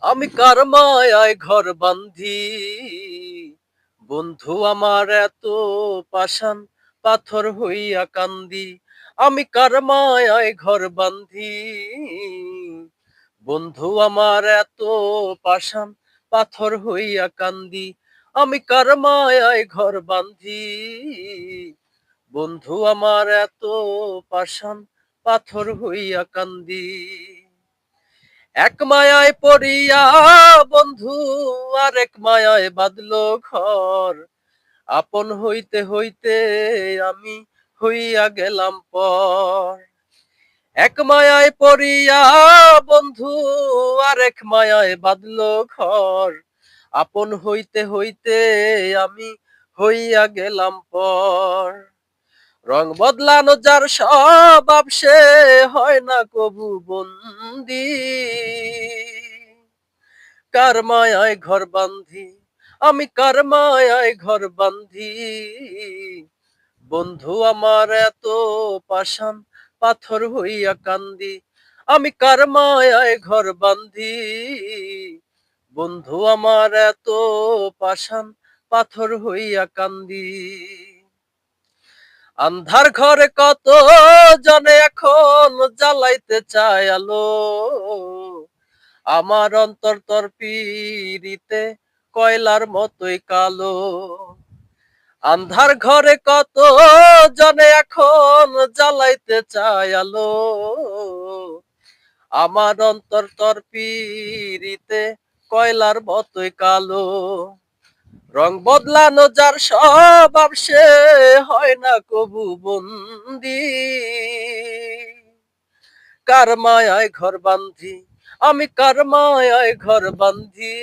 আমি কার মায়ায় ঘর বান্ধি, বন্ধু আমার এত পাষাণ, পাথর হইয়া কান্দি। আমি কার মায়ায় ঘর বান্ধি, বন্ধু আমার এত পাষাণ, পাথর হইয়া কান্দি। আমি কার মায়ায় ঘর বান্ধি, বন্ধু আমার এত পাষাণ, পাথর হইয়া কান্দি। এক মায়ায় পড়িয়া বন্ধু আরেক মায়ায় বাঁধলো ঘর। আপন হইতে হইতে আমি হইয়া গেলাম পর। এক মায়ায় পড়িয়া বন্ধু আরেক মায়ায় বাঁধলো ঘর। আপন হইতে হইতে আমি হইয়া গেলাম পর। রং বদলানো যার স্বভাব সে হয় না কবু বন্দি। কার মায়ায় ঘর বান্ধি, আমি কার মায়ায় ঘর বান্ধি, বন্ধু আমার এত পাষাণ, পাথর হইয়া কান্দি। আমি কার মায়ায় ঘর বান্ধি, বন্ধু আমার এত পাষাণ, পাথর হইয়া কান্দি। আন্ধার ঘরে কত জনে এখন জ্বালাইতে চায় আলো, আমার অন্তর তোর পিরিতে কয়লার মতোই কালো। আন্ধার ঘরে কত জনে এখন জ্বালাইতে চায় আলো, আমার অন্তর তোর পিরিতে কয়লার মতোই কালো। রং বদলানো যার স্বভাব সে হয় না কবু বন্দি। কার মায়ায় ঘর বান্ধি, আমি কার মায়ায় ঘর বান্ধি,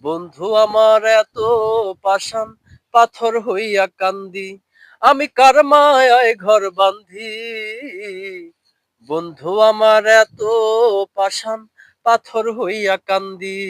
বন্ধু আমার এত পাষাণ, পাথর হইয়া কান্দি। আমি কার মায়ায় ঘর বান্ধি, বন্ধু আমার এত পাষাণ, পাথর হইয়া কান্দি।